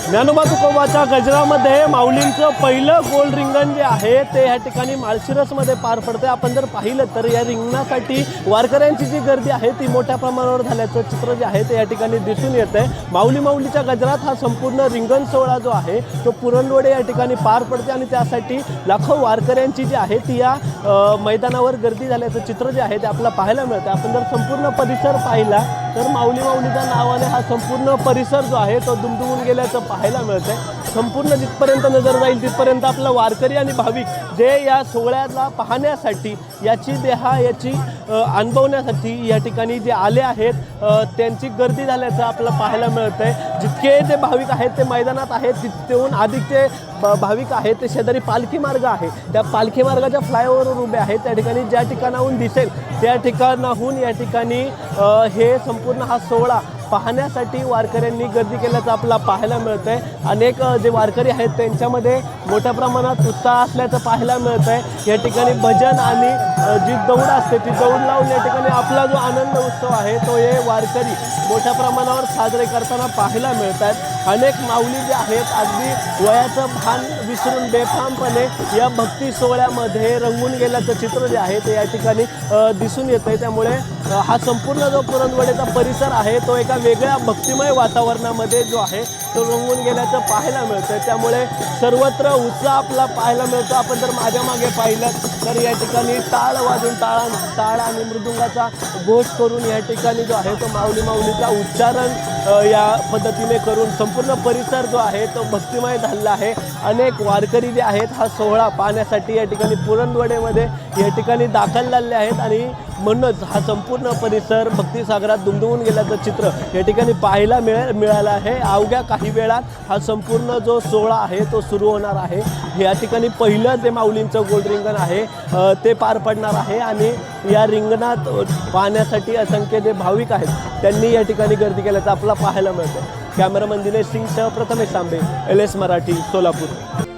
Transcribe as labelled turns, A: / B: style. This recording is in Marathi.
A: ज्ञानोबा तुकोबाच्या गजरामध्ये माऊलींचं पहिलं गोल रिंगण जे आहे ते ह्या ठिकाणी माळशिरसमध्ये पार पडते। आपण जर पाहिलं तर या रिंगणासाठी वारकऱ्यांची जी गर्दी आहे ती मोठ्या प्रमाणावर झाल्याचं चित्र जे आहे ते या ठिकाणी दिसून येत आहे। माऊलीच्या गजरात हा संपूर्ण रिंगण सोहळा जो आहे तो पुरणवडे या ठिकाणी पार पडते आणि त्यासाठी लाखो वारकऱ्यांची जी आहे ती या मैदानावर गर्दी झाल्याचं चित्र जे आहे ते आपल्याला पाहायला मिळतं। आपण जर संपूर्ण परिसर पाहिला तर माऊलीच्या नावाने हा संपूर्ण परिसर जो आहे तो दुमदुमून गेल्याचं पाहायला मिळतंय। संपूर्ण जिथपर्यंत नजर जाईल तिथपर्यंत आपला वारकरी आणि भाविक जे या सोहळ्याला पाहण्यासाठी याची अनुभवण्यासाठी या ठिकाणी जे आले आहेत त्यांची गर्दी झाल्याचं आपल्याला पाहायला मिळतंय। जितके जे भाविक आहेत ते मैदानात आहेत तिथून अधिकचे भाविक आहेत ते शेजारी पालखी मार्ग आहे त्या पालखी मार्गाच्या फ्लायओव्हरवर उभे आहेत। त्या ठिकाणी ज्या ठिकाणाहून दिसेल त्या ठिकाणाहून या ठिकाणी हे संपूर्ण हा सोहळा पाहण्यासाठी वारकऱ्यांनी गर्दी केल्याचं आपल्याला पाहायला मिळतंय। अनेक जे वारकरी आहेत त्यांच्यामध्ये मोठ्या प्रमाणात उत्साह असल्याचं पाहायला मिळतंय। या ठिकाणी भजन आणि जी दौड असते ती दौड लावून या ठिकाणी आपला जो आनंद उत्सव आहे तो हे वारकरी मोठ्या प्रमाणावर साजरे करताना पाहायला मिळतात। अनेक माऊली जे आहेत अगदी वयाचं भान विसरून बेफामपणे या भक्ती सोहळ्यामध्ये रंगून गेल्याचं चित्र जे आहे ते या ठिकाणी दिसून येतं आहे। त्यामुळे हा संपूर्ण जो पुरणवडेचा परिसर आहे तो एका वेगळ्या भक्तिमय वातावरणामध्ये जो आहे तो रंगून गेल्याचं पाहायला मिळतं। त्यामुळे सर्वत्र उत्साह आपला पाहायला मिळतो। आपण जर माझ्या मागे पाहिलं तर या ठिकाणी टाळ वाजून टाळ आणि मृदुंगाचा घोष करून या ठिकाणी जो आहे तो माऊलीचा उच्चारण या पद्धतीने करून संपूर्ण परिसर जो आहे तो भक्तिमय झालेला आहे। अनेक वारकरी जे आहेत हा सोहळा पाहण्यासाठी या ठिकाणी पुरणवडेमध्ये या ठिकाणी दाखल झालेले आहेत आणि म्हणूनच हा संपूर्ण परिसर भक्तिसागरात दुमदुमून गेल्याचं चित्र या ठिकाणी पाहायला मिळालं आहे। अवघ्या काही वेळात हा संपूर्ण जो सोहळा आहे तो सुरू होणार आहे। या ठिकाणी पहिलं जे माऊलींचं गोल रिंगण आहे ते पार पडणार आहे आणि या रिंगणात पाहण्यासाठी असंख्य जे भाविक आहेत त्यांनी या ठिकाणी गर्दी केल्याचं आपल्याला पाहायला मिळतं। कॅमेरामन दिनेश सिंगसह प्रथमेश सांबे, LS मराठी, सोलापूर।